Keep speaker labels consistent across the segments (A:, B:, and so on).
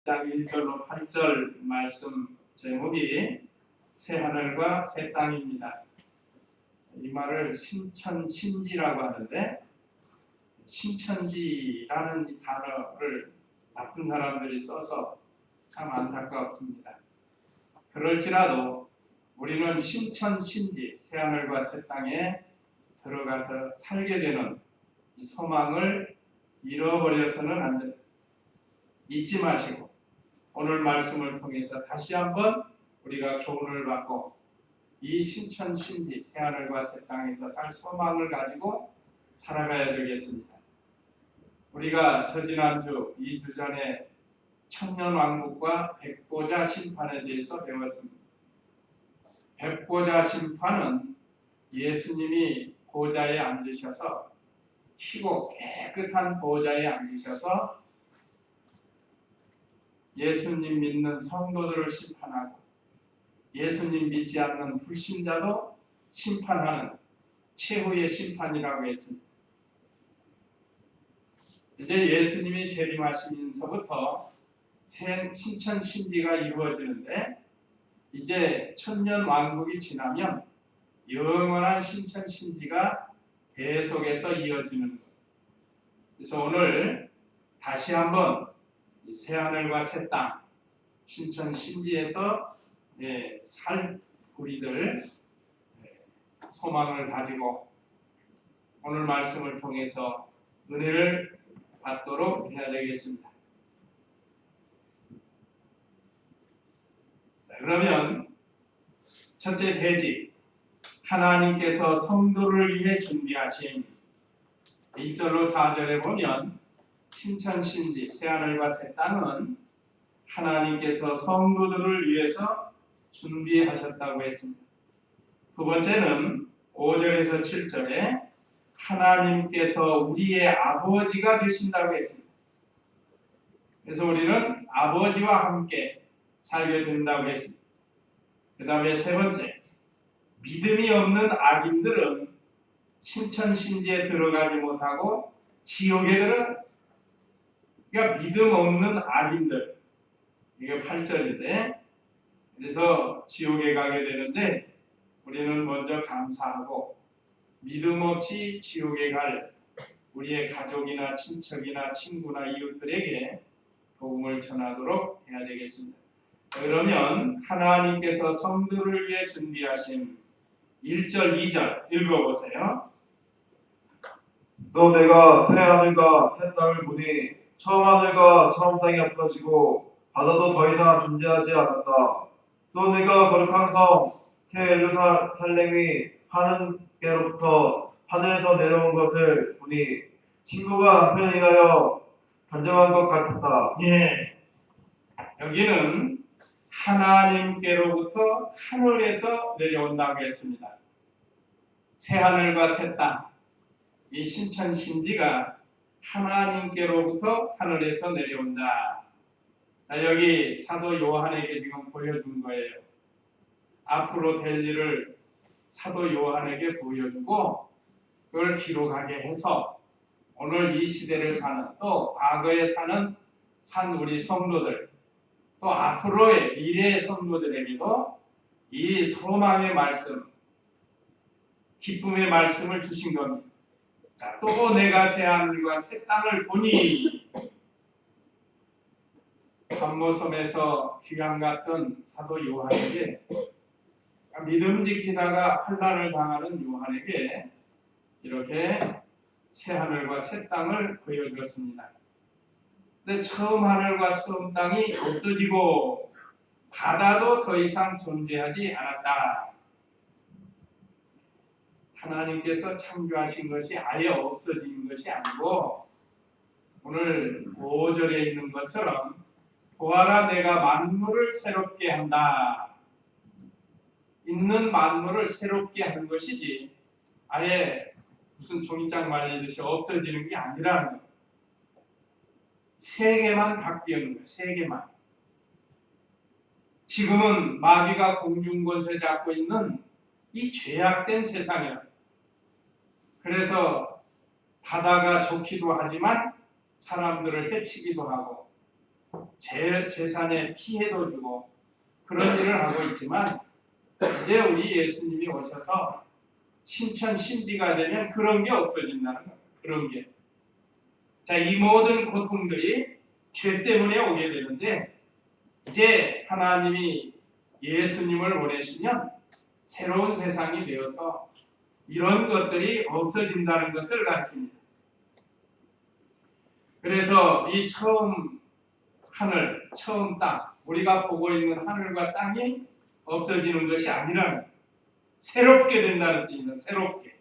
A: 장 1절로 8절 말씀 제목이 새하늘과 새 땅입니다. 이 말을 신천신지라고 하는데, 신천지라는 이 단어를 나쁜 사람들이 써서 참 안타깝습니다. 그럴지라도 우리는 신천신지, 새하늘과 새 땅에 들어가서 살게 되는 이 소망을 잃어버려서는 안 됩니다. 잊지 마시고 오늘 말씀을 통해서 다시 한번 우리가 교훈을 받고 이 신천신지, 새하늘과 새 땅에서 살 소망을 가지고 살아가야 되겠습니다. 우리가 저지난주 2주 전에 천년왕국과 백보자 심판에 대해서 배웠습니다. 백보자 심판은 예수님이 보좌에 앉으셔서 희고 깨끗한 보좌에 앉으셔서 예수님 믿는 성도들을 심판하고 예수님 믿지 않는 불신자도 심판하는 최후의 심판이라고 했습니다. 이제 예수님이 재림하시면서부터 신천신지가 이루어지는데, 이제 천년왕국이 지나면 영원한 신천신지가 계속해서 이어지는 것. 그래서 오늘 다시 한번 새하늘과 새 땅, 신천신지에서 살 우리들 소망을 가지고 오늘 말씀을 통해서 은혜를 받도록 해야 되겠습니다. 그러면 첫째 대지, 하나님께서 성도를 위해 준비하신 1절로 4절에 보면 신천신지, 새하늘과 새 땅은 하나님께서 성도들을 위해서 준비하셨다고 했습니다. 두 번째는 5절에서 7절에 하나님께서 우리의 아버지가 되신다고 했습니다. 그래서 우리는 아버지와 함께 살게 된다고 했습니다. 그 다음에 세 번째, 믿음이 없는 악인들은 신천신지에 들어가지 못하고 지옥에 그러니까 믿음 없는 악인들, 이게 8절인데, 그래서 지옥에 가게 되는데 우리는 먼저 감사하고 믿음 없이 지옥에 갈 우리의 가족이나 친척이나 친구나 이웃들에게 복음을 전하도록 해야 되겠습니다. 그러면 하나님께서 성도를 위해 준비하신 1절, 2절 읽어보세요.
B: 또 내가 새 하늘과 새 땅을 보니 처음 하늘과 처음 땅이 없어지고 바다도 더 이상 존재하지 않았다. 또 내가 거룩한 성 새 예루살렘이 하늘께로부터 하늘에서 내려온 것을 보니 친구가 남편을 위하여 단정한 것 같았다.
A: 여기는 하나님께로부터 하늘에서 내려온다고 했습니다. 새 하늘과 새 땅, 이 신천신지가 하나님께로부터 하늘에서 내려온다. 여기 사도 요한에게 지금 보여준 거예요. 앞으로 될 일을 사도 요한에게 보여주고 그걸 기록하게 해서 오늘 이 시대를 사는, 또 과거에 산 우리 성도들, 또 앞으로의 미래의 성도들에게도 이 소망의 말씀, 기쁨의 말씀을 주신 겁니다. 자, 또 내가 새 하늘과 새 땅을 보니, 감모섬에서 귀양 갔던 사도 요한에게, 믿음 지키다가 환난을 당하는 요한에게 이렇게 새 하늘과 새 땅을 보여주었습니다. 근데 처음 하늘과 처음 땅이 없어지고 바다도 더 이상 존재하지 않았다. 하나님께서 창조하신 것이 아예 없어진 것이 아니고, 오늘 5절에 있는 것처럼 보아라 내가 만물을 새롭게 한다. 있는 만물을 새롭게 하는 것이지 아예 무슨 종이장 말리듯이 없어지는 게 아니라는 거예요. 세계만 바뀌는 거예요. 세계만. 지금은 마귀가 공중권세 잡고 있는 이 죄악된 세상이에요. 그래서 바다가 좋기도 하지만 사람들을 해치기도 하고 재산에 피해도 주고 그런 일을 하고 있지만 이제 우리 예수님이 오셔서 신천 신비가 되면 그런 게 없어진다는 거예요. 그런 게. 자, 이 모든 고통들이 죄 때문에 오게 되는데 이제 하나님이 예수님을 보내시면 새로운 세상이 되어서 이런 것들이 없어진다는 것을 가르칩니다. 그래서 이 처음 하늘, 처음 땅, 우리가 보고 있는 하늘과 땅이 없어지는 것이 아니라는, 새롭게 된다는 뜻입니다. 새롭게.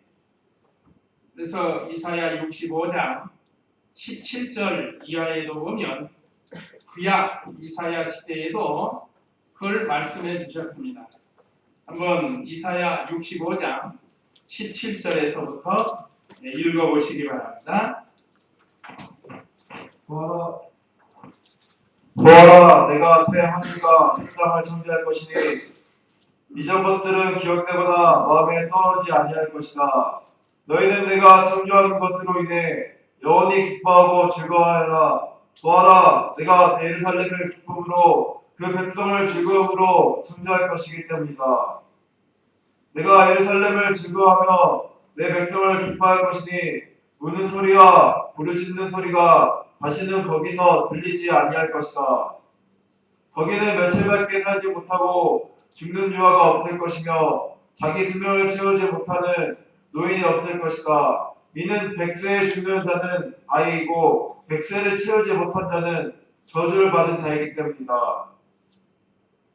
A: 그래서 이사야 65장 17절 이하에도 보면 구약 이사야 시대에도 그걸 말씀해 주셨습니다. 한번 이사야 65장 17절에서부터 읽어보시기 바랍니다.
B: 보아라, 내가 새 하늘과 새 땅을 창조할 것이니 이전 것들은 기억되거나 마음에 떠오르지 아니할 것이다. 너희는 내가 창조하는 것으로 인해 영원히 기뻐하고 즐거워하라. 보아라, 내가 예루살렘을 기쁨으로 그 백성을 즐거움으로 창조할 것이기 때문이다. 내가 예루살렘을 즐거워하며 내 백성을 기뻐할 것이니 우는 소리와 부르짖는 소리가 다시는 거기서 들리지 아니할 것이다. 거기는 며칠밖에 살지 못하고 죽는 유아가 없을 것이며 자기 수명을 채우지 못하는 노인이 없을 것이다. 이는 100세에 죽는 자는 아이이고 100세를 채우지 못한 자는 저주를 받은 자이기 때문이다.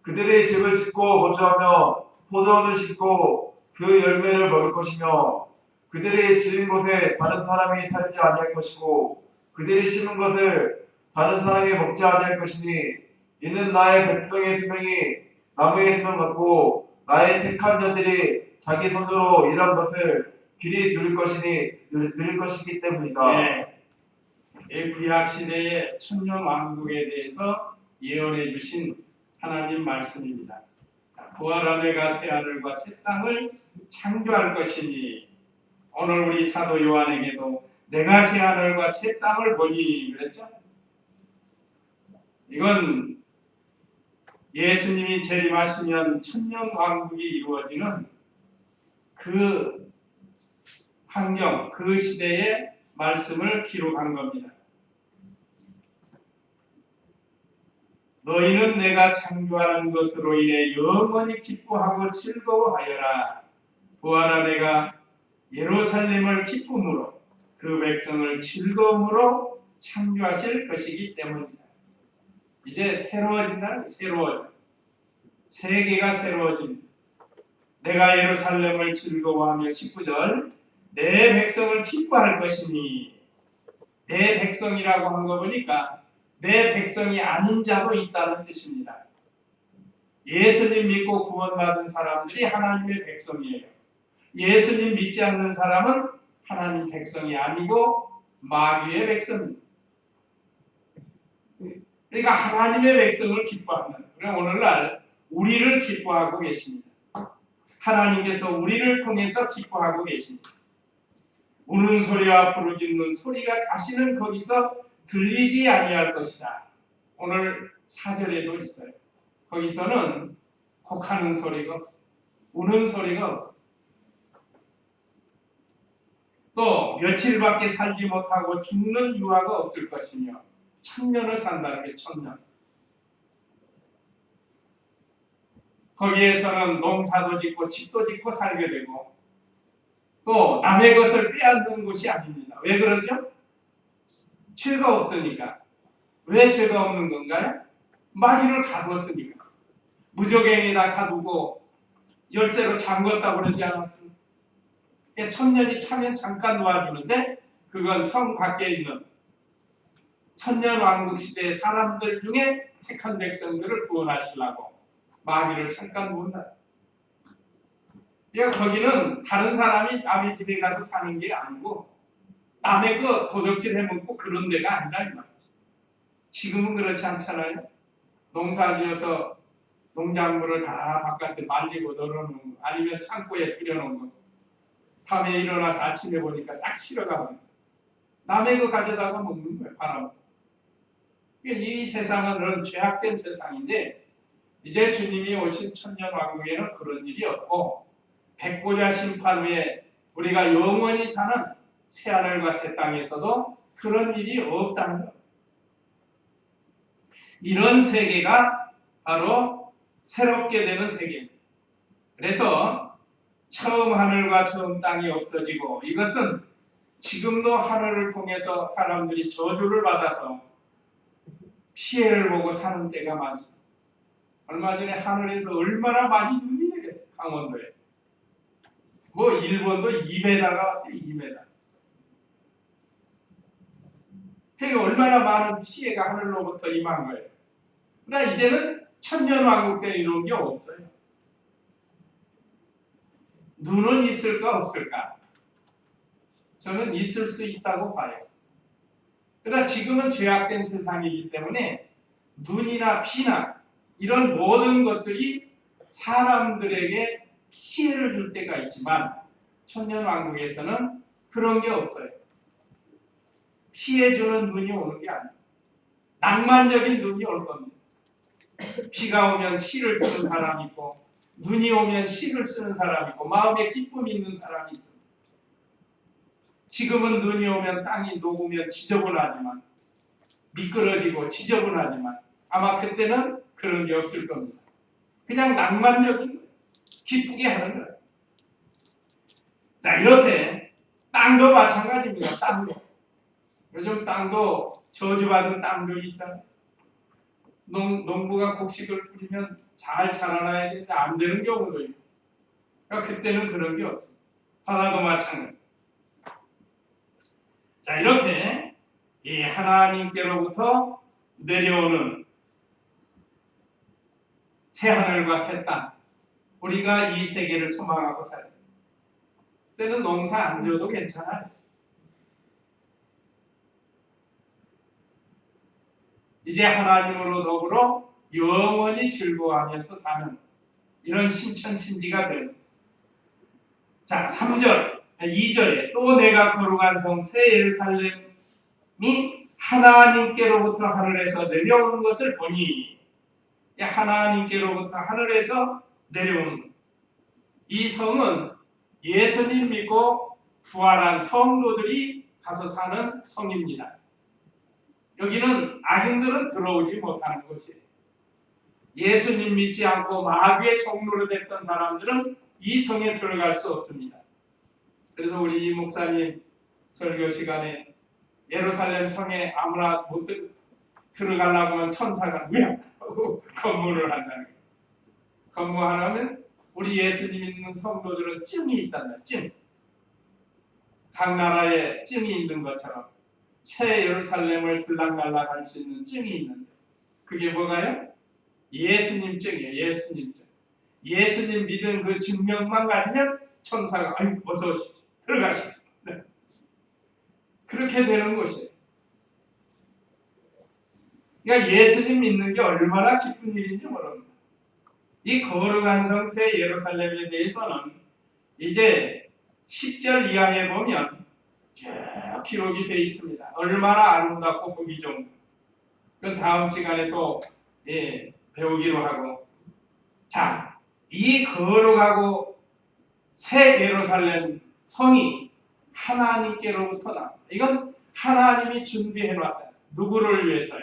B: 그들이 집을 짓고 거주하며 포도원을 심고 그 열매를 먹을 것이며 그들이 지은 곳에 다른 사람이 살지 아니할 것이고 그들이 심은 것을 다른 사람이 먹지 아니할 것이니 이는 나의 백성의 수명이 나무의 수명 같고 나의 택한 자들이 자기 손으로 일한 것을 길이 누릴 것이기 때문이다.
A: 네. 이 구약 시대의 천년 왕국에 대해서 예언해 주신 하나님 말씀입니다. 보아라, 내가 새 하늘과 새 땅을 창조할 것이니, 오늘 우리 사도 요한에게도 내가 새 하늘과 새 땅을 보니 그랬죠. 이건 예수님이 재림하시면 천년 왕국이 이루어지는 그 환경, 그 시대의 말씀을 기록한 겁니다. 너희는 내가 창조하는 것으로 인해 영원히 기뻐하고 즐거워하여라. 보아라, 내가 예루살렘을 기쁨으로 그 백성을 즐거움으로 창조하실 것이기 때문이다. 이제 새로워진다는, 새로워져. 세계가 새로워집니다. 내가 예루살렘을 즐거워하며 19절 내 백성을 기뻐할 것이니, 내 백성이라고 한 거 보니까 내 백성이 아닌 자도 있다는 뜻입니다. 예수님 믿고 구원받은 사람들이 하나님의 백성이에요. 예수님 믿지 않는 사람은 하나님 백성이 아니고 마귀의 백성입니다. 그러니까 하나님의 백성을 기뻐한다. 그럼 오늘날 우리를 기뻐하고 계십니다. 하나님께서 우리를 통해서 기뻐하고 계십니다. 우는 소리와 부르짖는 소리가 다시는 거기서 들리지 아니할 것이다. 오늘 4절에도 있어요. 거기서는 곡하는 소리가 없어요. 우는 소리가 없어요. 또 며칠밖에 살지 못하고 죽는 유아가 없을 것이며 천년을 산다는 게 천년. 거기에서는 농사도 짓고 집도 짓고 살게 되고 또 남의 것을 빼앗는 곳이 아닙니다. 왜 그러죠? 죄가 없으니까. 왜 죄가 없는 건가요? 마귀를 가뒀으니까. 무적행에다 가두고 열쇠로 잠궜다고 그러지 않았습니까? 천년이 차면 잠깐 놓아주는데 그건 성 밖에 있는 천년 왕국 시대의 사람들 중에 택한 백성들을 구원하시려고 마귀를 잠깐 놓는다. 그러니까 거기는 다른 사람이 남의 집에 가서 사는 게 아니고 남의 거 도적질 해먹고 그런 데가 아니라 이 말이죠. 지금은 그렇지 않잖아요. 농사지어서 농작물을 다 바깥에 말리고 널어놓은 거, 아니면 창고에 들여놓은 거, 밤에 일어나서 아침에 보니까 싹 실어가면 남의 거 가져다가 먹는 거예요. 바람. 이 세상은 죄악된 세상인데 이제 주님이 오신 천년왕국에는 그런 일이 없고 백보자 심판 후에 우리가 영원히 사는 새하늘과 새 땅에서도 그런 일이 없다는 것. 이런 세계가 바로 새롭게 되는 세계입니다. 그래서 처음 하늘과 처음 땅이 없어지고 이것은 지금도 하늘을 통해서 사람들이 저주를 받아서 피해를 보고 사는 때가 많습니다. 얼마 전에 하늘에서 얼마나 많이 눈이 내렸어요. 강원도에. 뭐 일본도 2m가 왔대요. 2m. 그러니까 얼마나 많은 피해가 하늘로부터 임한 거예요. 그러나 이제는 천년왕국 때 이런 게 없어요. 눈은 있을까 없을까? 저는 있을 수 있다고 봐요. 그러나 지금은 죄악된 세상이기 때문에 눈이나 비나 이런 모든 것들이 사람들에게 피해를 줄 때가 있지만 천년왕국에서는 그런 게 없어요. 피해 주는 눈이 오는 게 아니에요. 낭만적인 눈이 올 겁니다. 비가 오면 시를 쓰는 사람이 있고 눈이 오면 시를 쓰는 사람이 있고 마음에 기쁨이 있는 사람이 있습니다. 지금은 눈이 오면 땅이 녹으면 지저분하지만 미끄러지고 지저분하지만 아마 그때는 그런 게 없을 겁니다. 그냥 낭만적인 거예요. 기쁘게 하는 거예요. 자, 이렇게 땅도 마찬가지입니다. 땅도. 요즘 땅도 저주받은 땅도 있잖아요. 농부가 곡식을 뿌리면 잘 자라나야 되는데 안 되는 경우도 있고. 그러니까 그때는 그런 게 없어요. 바다도 마찬가지. 자, 이렇게 이 하나님께로부터 내려오는 새 하늘과 새 땅, 우리가 이 세계를 소망하고 살아요. 그때는 농사 안 지어도 괜찮아요. 이제 하나님으로 더불어 영원히 즐거워하면서 사는 이런 신천신지가 되는. 자, 3절, 2절에 또 내가 거룩한 성 새 예루살렘이 하나님께로부터 하늘에서 내려오는 것을 보니, 하나님께로부터 하늘에서 내려오는 이 성은 예수님 믿고 부활한 성도들이 가서 사는 성입니다. 여기는 악인들은 들어오지 못하는 곳이에요. 예수님 믿지 않고 마귀의 종로로 됐던 사람들은 이 성에 들어갈 수 없습니다. 그래서 우리 이 목사님 설교 시간에 예루살렘 성에 아무나 못 들어가려고 하면 천사가 왜? 하고 검문을 한다는 거예요. 검문하면 우리 예수님 믿는 성도들은 증이 있단다. 증. 각 나라에 증이 있는 것처럼 새 예루살렘을 들락날락 할 수 있는 증이 있는데 그게 뭐가요? 예수님 증이에요. 예수님 증. 예수님 믿은 그 증명만 가지면 천사가 아유 어서 오십시오. 들어가십시오. 네. 그렇게 되는 것이에요. 그러니까 예수님 믿는 게 얼마나 기쁜 일인지 모릅니다. 이 거룩한 성 새 예루살렘에 대해서는 이제 10절 이하에 보면 쭉 기록이 되어 있습니다. 얼마나 아름답고 보기 좋은. 그건 다음 시간에 또 배우기로 하고. 자, 이 거룩하고 새 예루살렘 성이 하나님께로부터 나옵니다. 이건 하나님이 준비해 놨다. 누구를 위해서요?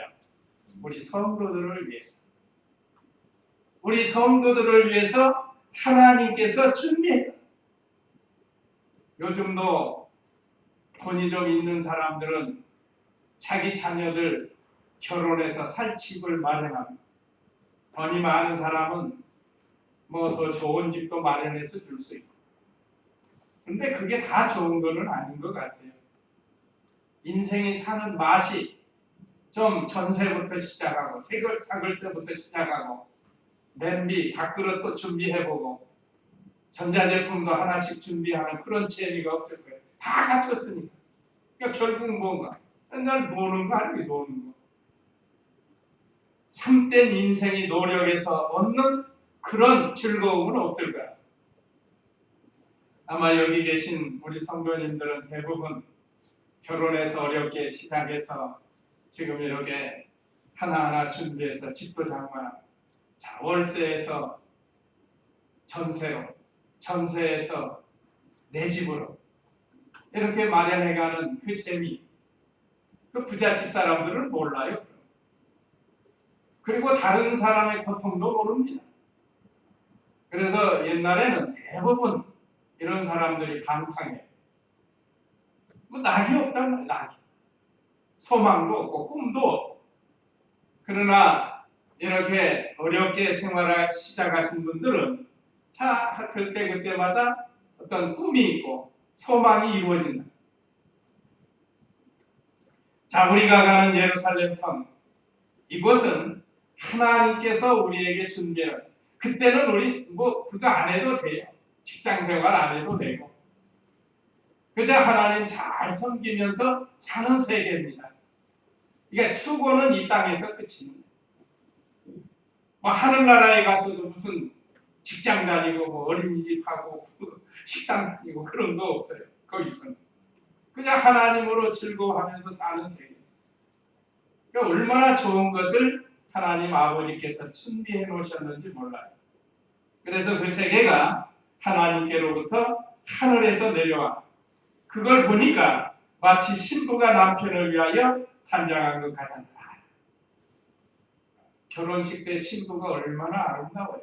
A: 우리 성도들을 위해서. 우리 성도들을 위해서 하나님께서 준비했다. 요즘도 돈이 좀 있는 사람들은 자기 자녀들 결혼해서 살 집을 마련합니다. 돈이 많은 사람은 뭐 더 좋은 집도 마련해서 줄 수 있고. 근데 그게 다 좋은 거는 아닌 것 같아요. 인생이 사는 맛이 좀 전세부터 시작하고 사글세부터 시작하고 냄비, 밥그릇도 준비해보고 전자제품도 하나씩 준비하는 그런 재미가 없을 거예요. 다 갖췄으니까. 그러니까 결국 뭔가 맨날 노는 거 아니에요. 노는 거. 참된 인생이 노력해서 얻는 그런 즐거움은 없을 거야. 아마 여기 계신 우리 성도님들은 대부분 결혼해서 어렵게 시작해서 지금 이렇게 하나하나 준비해서 집도 장만, 자 월세에서 전세로, 전세에서 내 집으로 이렇게 마련해가는 그 재미, 그 부잣집 사람들은 몰라요. 그리고 다른 사람의 고통도 모릅니다. 그래서 옛날에는 대부분 이런 사람들이 방탕해요. 뭐 낙이 없단 말이에요. 낙이. 소망도 없고 꿈도 없고. 그러나 이렇게 어렵게 생활을 시작하신 분들은 자 그때마다 어떤 꿈이 있고 소망이 이루어진다. 자 우리가 가는 예루살렘 성, 이곳은 하나님께서 우리에게 준비한, 그때는 우리 뭐 그거 안 해도 돼요. 직장 생활 안 해도 되고 그저 하나님 잘 섬기면서 사는 세계입니다. 그러니까 수고는 이 땅에서 끝입니다. 뭐 하늘나라에 가서도 무슨 직장 다니고 뭐 어린이집 하고 식당 다니고 그런 거 없어요. 거기서는 그저 하나님으로 즐거워하면서 사는 세계. 그러니까 얼마나 좋은 것을 하나님 아버지께서 준비해 놓으셨는지 몰라요. 그래서 그 세계가 하나님께로부터 하늘에서 내려와 그걸 보니까 마치 신부가 남편을 위하여 탄장한 것 같았다. 결혼식 때 신부가 얼마나 아름다워요.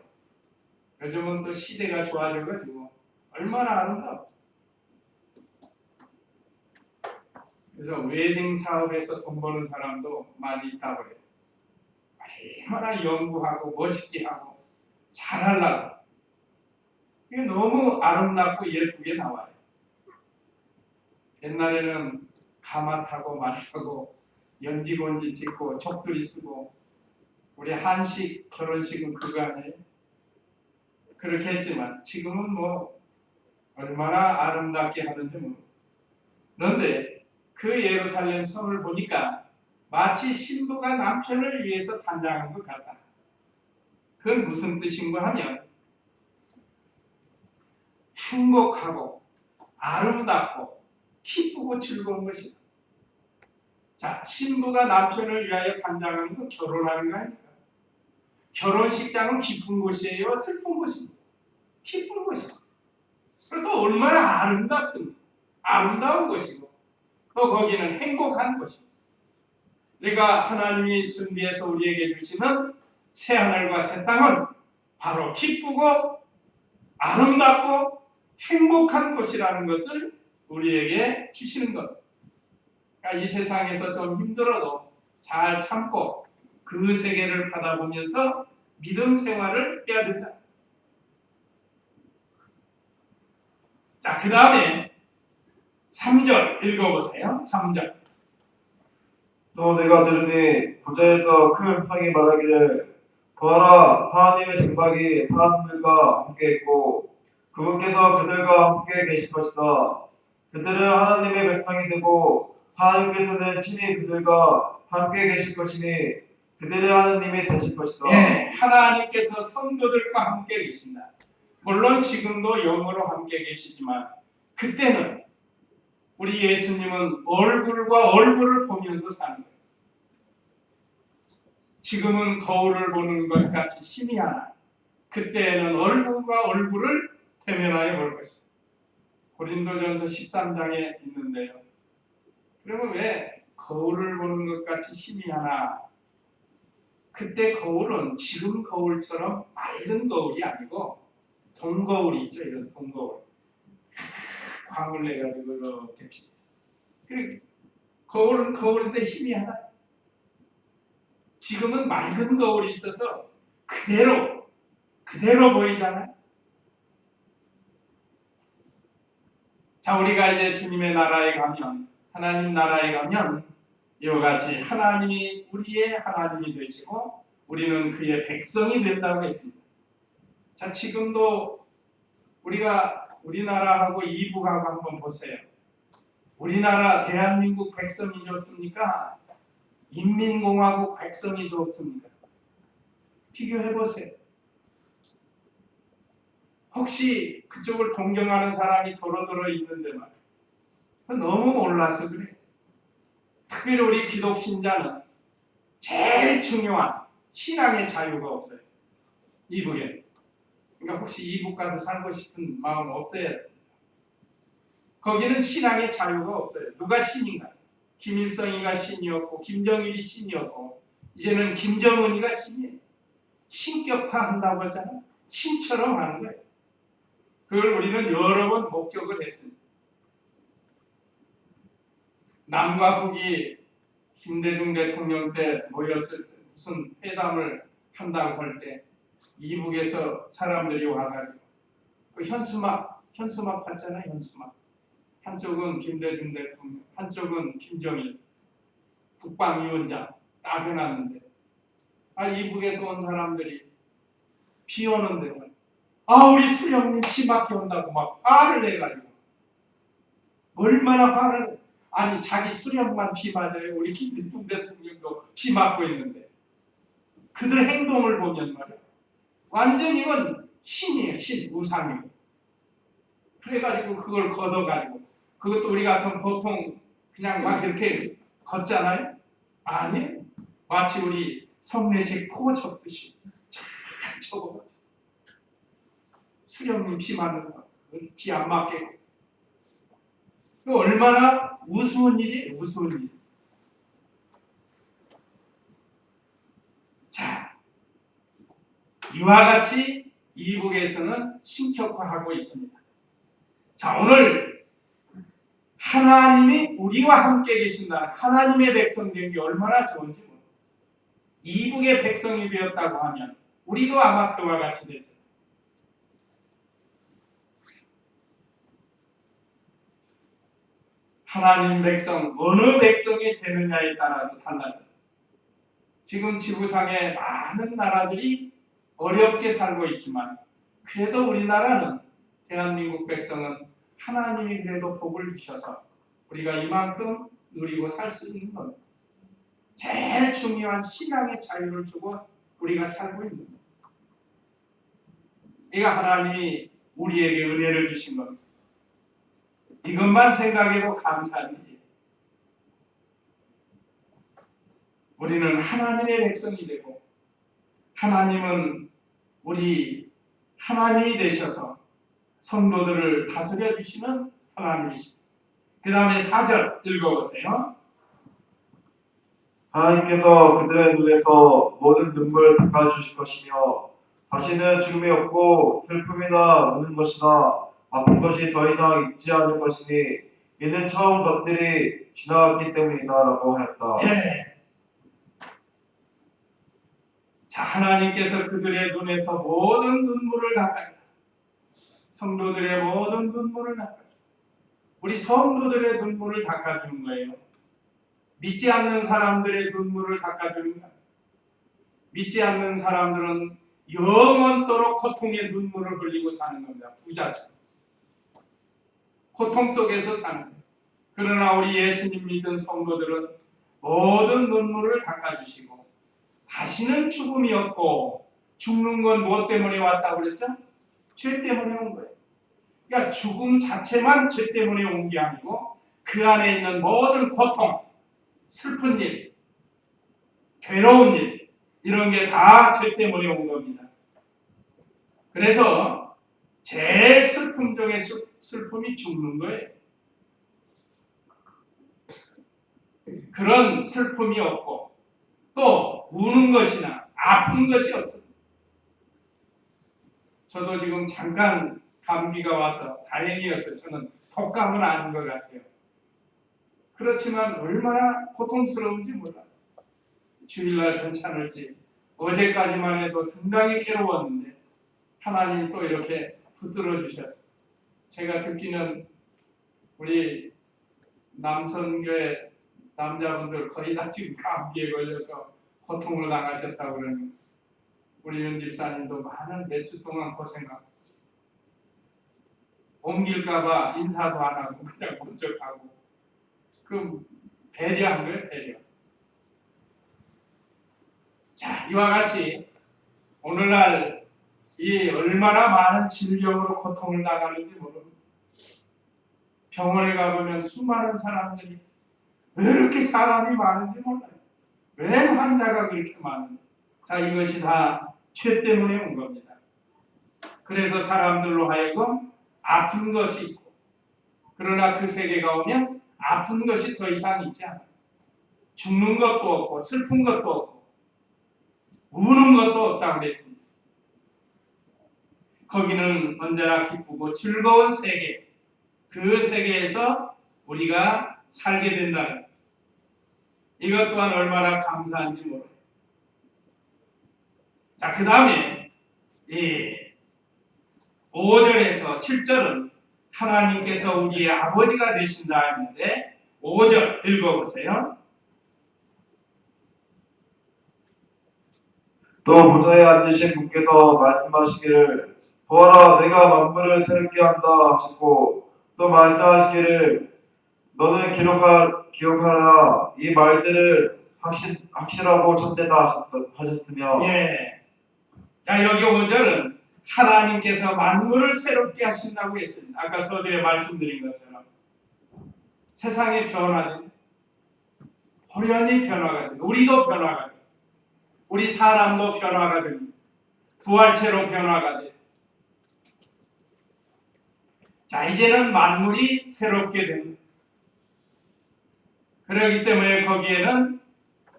A: 요즘은 또 시대가 좋아져가지고 얼마나 아름다워. 그래서 웨딩 사업에서 돈 버는 사람도 많이 있다고 해요. 얼마나 연구하고 멋있게 하고 잘하려고. 이게 너무 아름답고 예쁘게 나와요. 옛날에는 가마 타고 말 타고 연지곤지 찍고 족두리 쓰고 우리 한식 결혼식은 그거 아니에요? 그렇게 했지만 지금은 뭐 얼마나 아름답게 하는지 모르고. 그런데 그 예루살렘 성을 보니까 마치 신부가 남편을 위해서 탄장한 것 같다. 그건 무슨 뜻인가 하면 행복하고 아름답고 기쁘고 즐거운 것이다. 자, 신부가 남편을 위하여 탄장하는 건 결혼하는 거 아닙니까? 결혼식장은 기쁜 곳이에요? 슬픈 곳입니다. 기쁜 곳이에요. 그리고 또 얼마나 아름답습니까? 아름다운 곳이고 또 거기는 행복한 곳입니다. 그러니까 하나님이 준비해서 우리에게 주시는 새하늘과 새 땅은 바로 기쁘고 아름답고 행복한 곳이라는 것을 우리에게 주시는 것. 그러니까 이 세상에서 좀 힘들어도 잘 참고 그 세계를 받아보면서 믿음 생활을 해야 된다. 자, 그 다음에 3절 읽어보세요. 3절.
B: 또 내가 들으니 부자에서 큰 성이 말하기를 보아라 하나님의 장막이 사람들과 함께 있고 그분께서 그들과 함께 계실 것이다. 그들은 하나님의 백성이 되고 하나님께서는 친히 그들과 함께 계실 것이니 그들의 하나님이 되실 것이다.
A: 네, 하나님께서 성도들과 함께 계신다. 물론 지금도 영으로 함께 계시지만 그때는 우리 예수님은 얼굴과 얼굴을 보면서 사는 거예요. 지금은 거울을 보는 것 같이 희미하나 그때는 얼굴과 얼굴을 대면하여 볼 것이다. 고린도전서 13장에 있는데요. 그러면 왜 거울을 보는 것 같이 희미하나? 그때 거울은 지금 거울처럼 맑은 거울이 아니고 동거울이 있죠. 이런 동거울. 광을 내가지고 이렇게 비치죠. 거울은 거울인데 희미하다. 지금은 맑은 거울이 있어서 그대로 보이잖아요. 자, 우리가 이제 주님의 나라에 가면, 하나님 나라에 가면 이와 같이 하나님이 우리의 하나님이 되시고 우리는 그의 백성이 된다고 했습니다. 자, 지금도 우리나라하고 이북하고 한번 보세요. 우리나라 대한민국 백성이 좋습니까? 인민공화국 백성이 좋습니까? 비교해 보세요. 혹시 그쪽을 동경하는 사람이 도로도로 있는데 말이에요. 너무 몰라서 그래. 특별히 우리 기독 신자는 제일 중요한 신앙의 자유가 없어요. 이북에. 그러니까 혹시 이북 가서 살고 싶은 마음 없어야 돼요. 거기는 신앙의 자유가 없어요. 누가 신인가? 김일성이가 신이었고 김정일이 신이었고 이제는 김정은이가 신이에요. 신격화한다고 하잖아요. 신처럼 하는 거예요. 그걸 우리는 여러 번 목격을 했습니다. 남과 북이 김대중 대통령 때 모였을 때 무슨 회담을 한다고 할 때 이북에서 사람들이 와가지고 그 현수막 봤잖아요. 현수막. 한쪽은 김대중 대통령, 한쪽은 김정일 국방위원장 딱 해놨는데 이북에서 온 사람들이 비 오는데 우리 수령님 비 맞게 온다고 막 화를 내가지고 얼마나 화를 내. 아니 자기 수령만 비 맞아요. 우리 김대중 대통령도 비 맞고 있는데 그들의 행동을 보면 말이야 완전 이건 신이에요. 신, 우상이고 그래가지고 그걸 걷어가지고 그것도 우리 같은 보통 그냥 막 이렇게 걷잖아요. 아니 마치 우리 성례식 포 접듯이 쫙 접어. 수령님 비 맞는 거 비 안 맞게. 얼마나 우스운 일이에요. 우스운 일. 자, 이와 같이 이북에서는 신격화하고 있습니다. 자, 오늘 하나님이 우리와 함께 계신다. 하나님의 백성 된 게 얼마나 좋은지 이북의 백성이 되었다고 하면 우리도 아마 그와 같이 됐어요. 하나님 백성, 어느 백성이 되느냐에 따라서 달라져요. 지금 지구상에 많은 나라들이 어렵게 살고 있지만 그래도 우리나라는 대한민국 백성은 하나님이 그래도 복을 주셔서 우리가 이만큼 누리고 살 수 있는 겁니다. 제일 중요한 신앙의 자유를 주고 우리가 살고 있는 겁니다. 이거 하나님이 우리에게 은혜를 주신 겁니다. 이것만 생각해도 감사한 일이에요. 우리는 하나님의 백성이 되고 하나님은 우리 하나님이 되셔서 성도들을 다스려 주시는 하나님이십니다. 그 다음에 4절 읽어보세요.
B: 하나님께서 그들의 눈에서 모든 눈물을 닦아주실 것이며 다시는 죽음이 없고 슬픔이나 우는 것이나 아픈 것이 더 이상 있지 않을 것이니 이는 처음 것들이 지나갔기 때문이다라고 하였다.
A: 예. 자, 하나님께서 그들의 눈에서 모든 눈물을 닦아요. 성도들의 모든 눈물을 닦아요. 우리 성도들의 눈물을 닦아주는 거예요. 믿지 않는 사람들의 눈물을 닦아주는 거예요. 믿지 않는 사람들은 영원토록 고통의 눈물을 흘리고 사는 겁니다. 부자처럼. 고통 속에서 사는 거예요. 그러나 우리 예수님 믿은 성도들은 모든 눈물을 닦아주시고 다시는 죽음이 없고 죽는 건 무엇 때문에 왔다고 그랬죠? 죄 때문에 온 거예요. 그러니까 죽음 자체만 죄 때문에 온 게 아니고 그 안에 있는 모든 고통, 슬픈 일, 괴로운 일 이런 게 다 죄 때문에 온 겁니다. 그래서 제일 슬픔 중에 슬픔이 죽는 거예요. 그런 슬픔이 없고 또 우는 것이나 아픈 것이 없습니다. 저도 지금 잠깐 감기가 와서 다행이었어요. 저는 독감은 아닌 것 같아요. 그렇지만 얼마나 고통스러운지 몰라요. 주일날 괜찮을지 어제까지만 해도 상당히 괴로웠는데 하나님이 또 이렇게 붙들어 주셨어요. 제가 듣기는 우리 남선교회 남자분들 거의 다 지금 감기에 걸려서 고통을 당하셨다고 그러는 우리 윤 집사님도 많은 몇 주 동안 고생하고 옮길까봐 인사도 안 하고 그냥 먼저 가고 그 배려한 거예요. 배려. 자, 이와 같이 오늘날 이 얼마나 많은 질병으로 고통을 당하는지 모릅니다. 병원에 가보면 수많은 사람들이 왜 이렇게 사람이 많은지 몰라요. 왜 환자가 그렇게 많은가? 자, 이것이 다 죄 때문에 온 겁니다. 그래서 사람들로 하여금 아픈 것이 있고, 그러나 그 세계가 오면 아픈 것이 더 이상 있지 않아요. 죽는 것도 없고 슬픈 것도 없고 우는 것도 없다고 그랬습니다. 거기는 언제나 기쁘고 즐거운 세계, 그 세계에서 우리가 살게 된다는 것. 이것 또한 얼마나 감사한지 모르겠어요. 자, 그 다음에 5절에서 7절은 하나님께서 우리의 아버지가 되신다 했는데 5절 읽어보세요.
B: 또 보좌에 앉으신 분께서 말씀하시기를 보아라 내가 만물을 새롭게 한다 하시고 또 말씀하시기를 너는 기억하라 이 말들을 확실하고 참되다 하셨으며
A: 예. 자, 여기 5절은 하나님께서 만물을 새롭게 하신다고 했습니다. 아까 서두에 말씀드린 것처럼 세상이 변화된, 호련히 변화가 됩니다. 우리도 변화가 됩니다. 우리 사람도 변화가 됩니다. 부활체로 변화가 됩니다. 자, 이제는 만물이 새롭게 됩니다. 그렇기 때문에 거기에는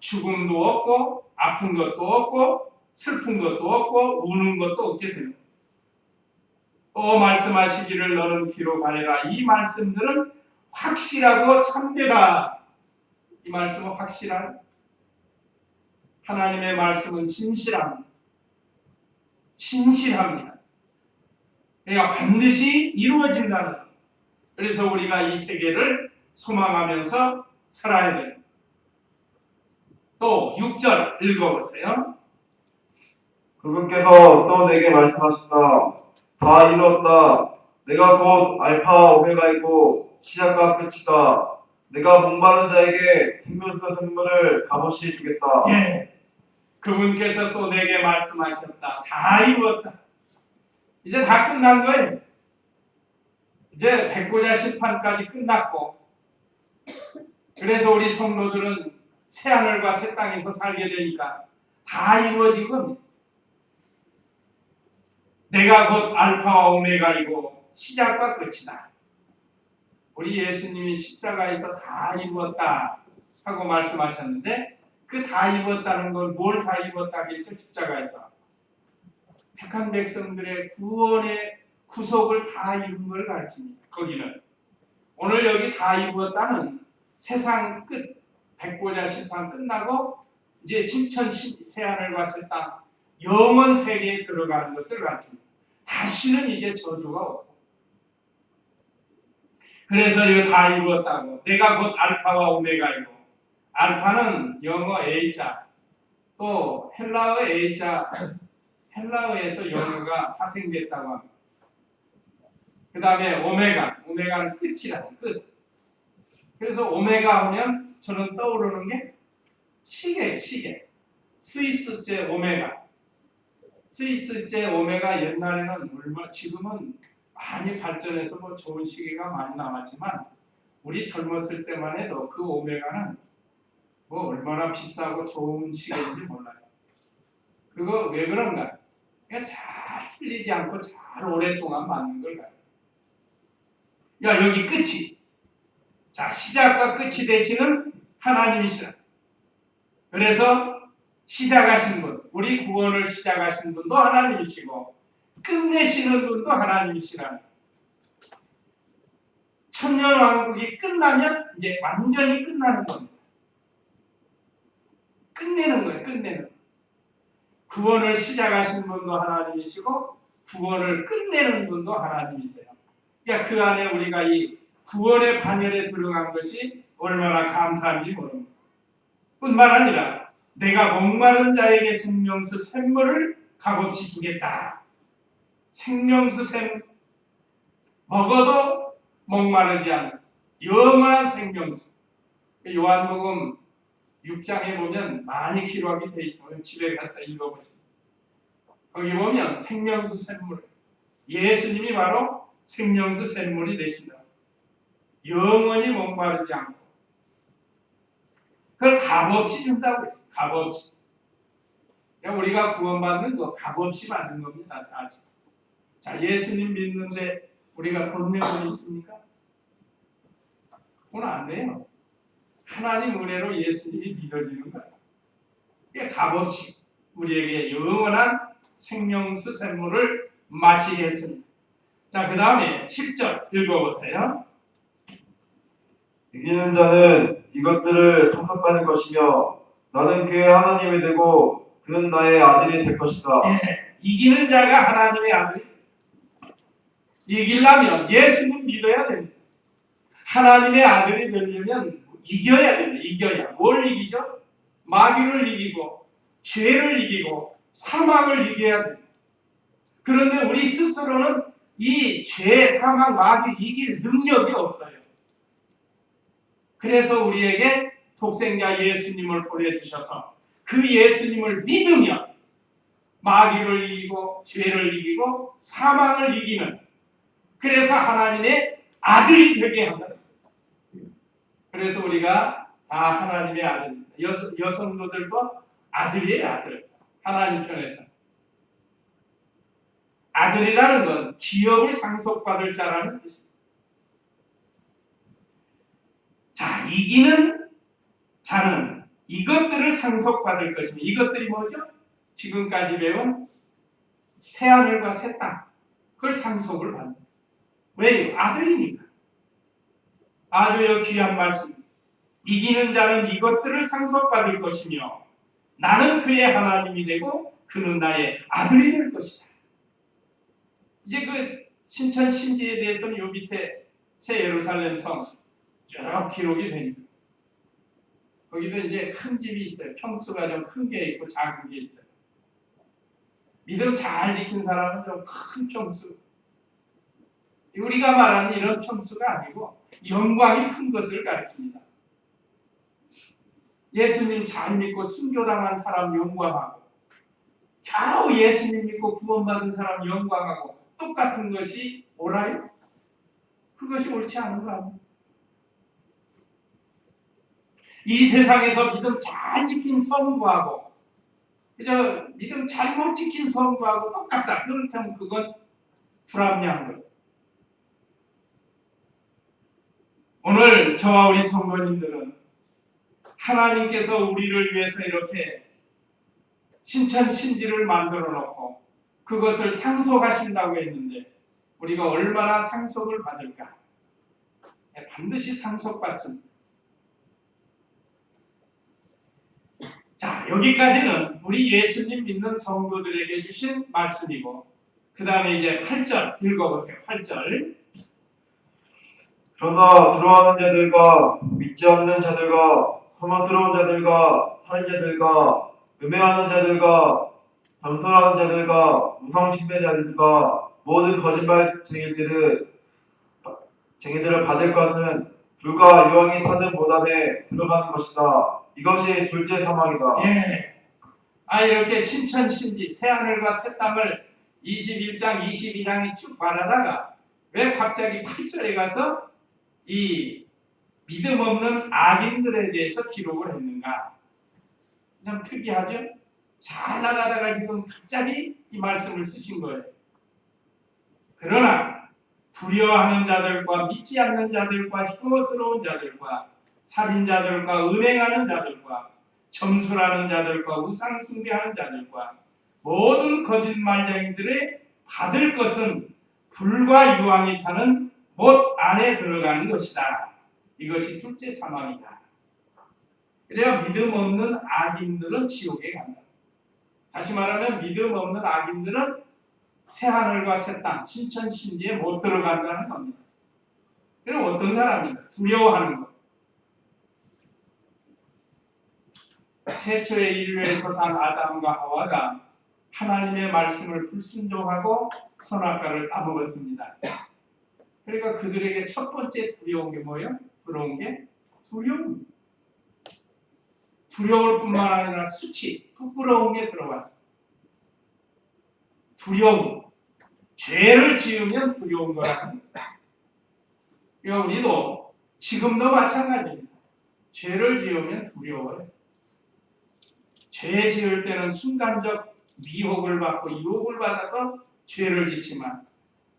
A: 죽음도 없고 아픈 것도 없고 슬픈 것도 없고 우는 것도 없게 됩니다. 또 말씀하시기를 너는 기록하리라. 이 말씀들은 확실하고 참되다. 이 말씀은 확실한, 하나님의 말씀은 진실합니다. 진실합니다. 그러니까 반드시 이루어진다는 것. 그래서 우리가 이 세계를 소망하면서 살아야 돼요. 또 6절 읽어보세요.
B: 그분께서 또 내게 말씀하신다 다 이루었다 내가 곧 알파 오메가이고 시작과 끝이다 내가 목마른 자에게 생명수 샘물을 값없이 주겠다.
A: 예, 그분께서 또 내게 말씀하셨다. 다 이루었다. 이제 다 끝난 거예요. 이제 백보자 심판까지 끝났고, 그래서 우리 성도들은 새 하늘과 새 땅에서 살게 되니까 다 이루어진 겁니다. 내가 곧 알파와 오메가이고 시작과 끝이다. 우리 예수님이 십자가에서 다 이루었다 하고 말씀하셨는데, 그 다 이루었다는 건 뭘 다 이루었다겠죠? 십자가에서 택한 백성들의 구원의 구속을 다 이룬 걸 가르칩니다. 거기는 오늘 여기 다 이루었다는 세상 끝, 백보자 심판 끝나고 이제 신천 새하늘과 새 땅 영원 세계에 들어가는 것을 가르칩니다. 다시는 이제 저주가 없고, 그래서 이거 다 이루었다고. 내가 곧 알파와 오메가이고, 알파는 영어 A자, 또 헬라어 A자, 헬라어에서 영어가 파생됐다고 합니다. 그 다음에 오메가는 끝이라는 끝. 그래서 오메가 하면 저는 떠오르는 게 시계. 스위스제 오메가. 스위스제 오메가 옛날에는 지금은 많이 발전해서 뭐 좋은 시계가 많이 나왔지만 우리 젊었을 때만 해도 그 오메가는 뭐 얼마나 비싸고 좋은 시계인지 몰라요. 그거 왜 그런가? 그러니까 잘 틀리지 않고 잘 오랫동안 맞는 걸 가요. 야, 여기 끝이. 자, 시작과 끝이 되시는 하나님이시라. 그래서 시작하신 분, 우리 구원을 시작하신 분도 하나님이시고 끝내시는 분도 하나님이시라. 천년왕국이 끝나면 이제 완전히 끝나는 겁니다. 끝내는 거예요. 끝내는. 구원을 시작하신 분도 하나님이시고 구원을 끝내는 분도 하나님이세요. 그러니까 그 안에 우리가 이 구원의 반열에 들어간 것이 얼마나 감사한지 모릅니다. 뿐만 아니라 내가 목마른 자에게 생명수 샘물을 값없이 주겠다. 생명수 샘, 먹어도 목마르지 않는 영원한 생명수. 요한복음 6장에 보면 많이 기록이 돼 있어요. 집에 가서 읽어보세요. 거기 보면 생명수 샘물, 예수님이 바로 생명수 샘물이 되신다. 영원히 목마르지 않고. 그걸 값없이 준다고 했어요. 값없이. 그러니까 우리가 구원받는 거 값없이 받는 겁니다. 사실. 자, 예수님 믿는데 우리가 돈 내고 있습니까? 돈 안 내요. 하나님 은혜로 예수님이 믿어지는 거예요. 그게 값없이 우리에게 영원한 생명수 샘물을 마시게 했습니다. 자, 그 다음에 7절 읽어보세요.
B: 이기는 자는 이것들을 상속받을 것이며 나는 그의 하나님이 되고 그는 나의 아들이 될 것이다.
A: 예, 이기는 자가 하나님의 아들이. 이기려면 예수님 믿어야 됩니다. 하나님의 아들이 되려면 이겨야 됩니다. 이겨야. 뭘 이기죠? 마귀를 이기고 죄를 이기고 사망을 이겨야 됩니다. 그런데 우리 스스로는 이 죄, 사망, 마귀 이길 능력이 없어요. 그래서 우리에게 독생자 예수님을 보내주셔서 그 예수님을 믿으면 마귀를 이기고 죄를 이기고 사망을 이기는, 그래서 하나님의 아들이 되게 한다. 그래서 우리가 다 하나님의 아들입니다. 여성도들도 아들이에요. 아들. 하나님 편에서. 아들이라는 건 기업을 상속받을 자라는 뜻입니다. 자, 이기는 자는 이것들을 상속받을 것입니다. 이것들이 뭐죠? 지금까지 배운 새하늘과 새 땅, 그걸 상속을 받는. 왜요? 아들이니까. 아주 귀한 말씀. 이기는 자는 이것들을 상속받을 것이며 나는 그의 하나님이 되고 그는 나의 아들이 될 것이다. 이제 그 신천 신비에 대해서는 요 밑에 새 예루살렘 성 쭉 기록이 되니까 거기도 이제 큰 집이 있어요. 평수가 좀 큰 게 있고 작은 게 있어요. 믿음 잘 지킨 사람은 좀 큰 평수. 우리가 말하는 이런 평수가 아니고 영광이 큰 것을 가리킵니다. 예수님 잘 믿고 순교당한 사람 영광하고 겨우 예수님 믿고 구원받은 사람 영광하고 똑같은 것이 옳아요? 그것이 옳지 않은 거 아니에요? 이 세상에서 믿음 잘 지킨 성부하고 그저 믿음 잘못 지킨 성부하고 똑같다. 그렇다면 그건 불합리한 거예요. 오늘 저와 우리 성도님들은 하나님께서 우리를 위해서 이렇게 신천 신지를 만들어 놓고 그것을 상속하신다고 했는데 우리가 얼마나 상속을 받을까? 반드시 상속받습니다. 자, 여기까지는 우리 예수님 믿는 성도들에게 주신 말씀이고 그 다음에 이제 8절 읽어보세요. 8절.
B: 그러나 들어가는 자들과 믿지 않는 자들과 험한스러운 자들과 살인자들과 음해하는 자들과 담설하는 자들과 우상숭배자들과 모든 거짓말쟁이들을 받을 것은 불과 유황이 타는 모단에 들어가는 것이다. 이것이 둘째 사망이다.
A: 예. 이렇게 신천신지 새하늘과 새 땅을 21장 22장이 쭉 말하다가 왜 갑자기 8절에 가서 이 믿음 없는 악인들에 대해서 기록을 했는가? 참 특이하죠? 잘 나가다가 지금 갑자기 이 말씀을 쓰신 거예요. 그러나 두려워하는 자들과 믿지 않는 자들과 혐오스러운 자들과 살인자들과 은행하는 자들과 점술하는 자들과 우상 숭배하는 자들과 모든 거짓말쟁이들의 받을 것은 불과 유황이 타는 못 안에 들어가는 것이다. 이것이 둘째 사망이다. 그래야 믿음 없는 악인들은 지옥에 간다. 다시 말하면 믿음 없는 악인들은 새하늘과 새 땅, 신천신지에 못 들어간다는 겁니다. 그럼 어떤 사람입니까? 두려워하는 것. 최초의 인류의 조상 아담과 하와가 하나님의 말씀을 불순종하고 선악과를 따먹었습니다. 그러니까 그들에게 첫 번째 두려운 게 뭐예요? 들어온 게 두려움. 두려울 뿐만 아니라 수치, 부끄러운 게 들어갔어요. 두려움. 죄를 지으면 두려운 거라는 겁니다. 그러니까 우리도 지금도 마찬가지입니다. 죄를 지으면 두려워요. 죄 지을 때는 순간적 미혹을 받고 유혹을 받아서 죄를 짓지만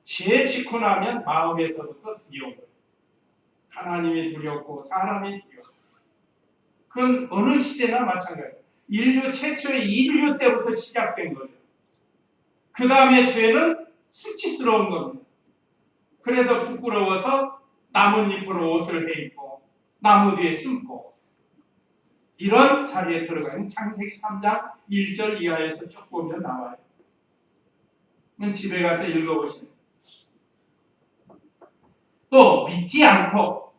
A: 죄 짓고 나면 마음에서부터 두려워요. 하나님이 두렵고 사람이 두려워요. 그건 어느 시대나 마찬가지예요. 인류 최초의 인류 때부터 시작된 거죠. 그 다음에 죄는 수치스러운 겁니다. 그래서 부끄러워서 나뭇잎으로 옷을 해입고 나무 뒤에 숨고 이런 자리에 들어가는 창세기 3장 1절 이하에서 쭉 보면 나와요. 집에 가서 읽어보시면 또 믿지 않고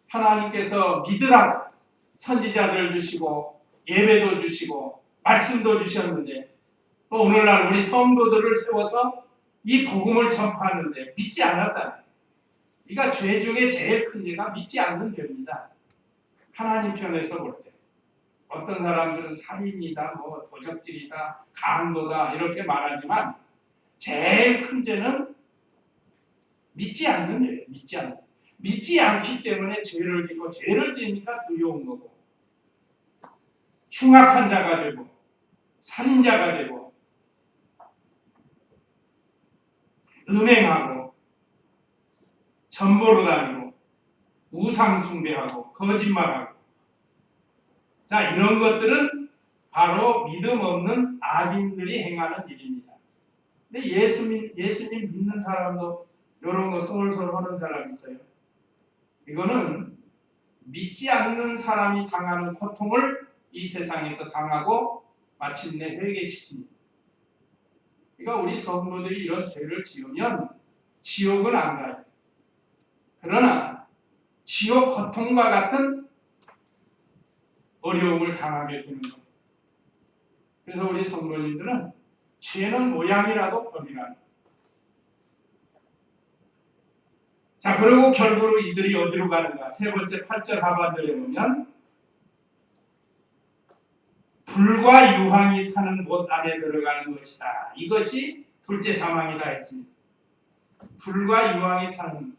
A: 하나님께서 믿으라고 선지자들을 주시고 예배도 주시고 말씀도 주셨는데 또 오늘날 우리 성도들을 세워서 이 복음을 전파하는데 믿지 않았다. 그러니까 죄 중에 제일 큰 죄가 믿지 않는 죄입니다. 하나님 편에서 볼 때 어떤 사람들은 살인이다, 뭐 도적질이다, 강도다 이렇게 말하지만 제일 큰 죄는 믿지 않는 죄예요. 믿지 않기 때문에 죄를 짓고 죄를 지으니까 두려운 거고 흉악한 자가 되고 살인자가 되고 음행하고 전보로 다니고 우상 숭배하고 거짓말하고 자 이런 것들은 바로 믿음 없는 악인들이 행하는 일입니다. 근데 예수님 믿는 사람도 이런 거 솔솔 하는 사람 있어요. 이거는 믿지 않는 사람이 당하는 고통을 이 세상에서 당하고 마침내 회개시킵니다. 그러니까 우리 성도들이 이런 죄를 지으면 지옥은 안 가요. 그러나 지옥 고통과 같은 어려움을 당하게 되는 겁니다. 그래서 우리 성도님들은 죄는 모양이라도 버리라. 자, 그리고 결국으로 이들이 어디로 가는가? 세 번째 8절 하반절에 보면 불과 유황이 타는 곳 안에 들어가는 것이다. 이것이 둘째 사망이다 했습니다. 불과 유황이 타는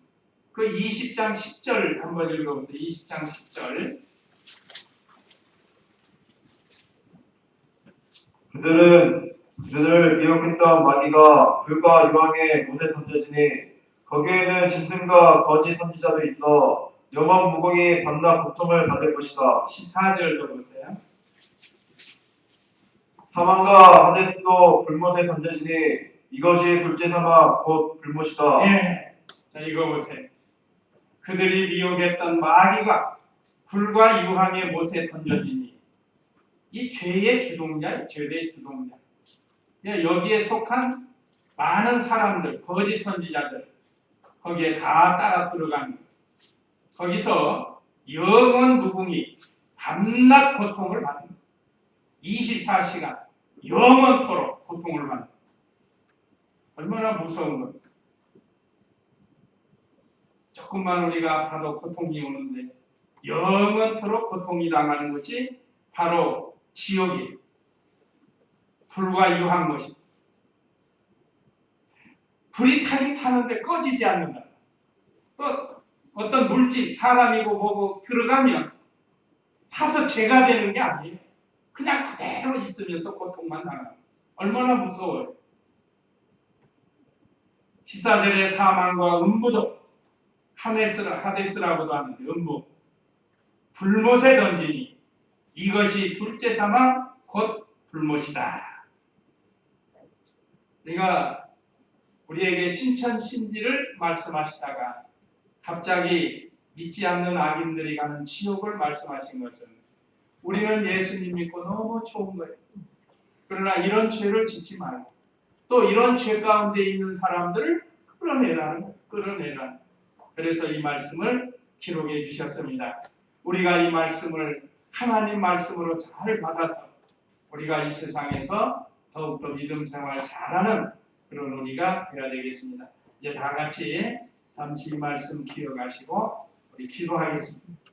A: 그 20장 10절 한번 읽어보세요. 20장 10절.
B: 그들을 미혹했던 마귀가 불과 유황의 못에 던져지니 거기에는 짐승과 거짓 선지자도 있어 영원 무궁히 밤낮 고통을 받을 것이다.
A: 14절도 보세요.
B: 사망과 하데스도 불못에 던져지니 이것이 둘째 사망 곧 불못이다.
A: 예. 자, 이거 보세요. 그들이 미혹했던 마귀가 불과 유황의 못에 던져지니 이 죄의 주동자, 죄의 주동자. 여기에 속한 많은 사람들, 거짓 선지자들 거기에 다 따라 들어가는 거예요. 거기서 영원 무궁히 밤낮 고통을 받는 거예요. 24시간 영원토록 고통을 받는 거예요. 얼마나 무서운 겁니까? 조금만 우리가 아파도 고통이 오는데 영원토록 고통이 당하는 것이 바로 지옥이 불과 유황 것입니다. 불이 타긴 타는데 꺼지지 않는다. 또 어떤 물질, 사람이고 뭐고 들어가면 타서 죄가 되는 게 아니에요. 그냥 그대로 있으면서 고통만 당하는 거예요. 얼마나 무서워요. 14절에 사망과 음부도 하데스라고도 하는데 음부 불못에 던지니 이것이 둘째 사망 곧 불못이다. 그러니까 우리에게 신천신지를 말씀하시다가 갑자기 믿지 않는 악인들이 가는 지옥을 말씀하신 것은 우리는 예수님 믿고 너무 좋은 거예요. 그러나 이런 죄를 짓지 말고 또 이런 죄 가운데 있는 사람들을 끌어내라는 거예요. 끌어내라는. 그래서 이 말씀을 기록해 주셨습니다. 우리가 이 말씀을 하나님 말씀으로 잘 받아서 우리가 이 세상에서 더욱더 믿음 생활 잘하는 그런 우리가 되어야 되겠습니다. 이제 다 같이 잠시 이 말씀 기억하시고 우리 기도하겠습니다.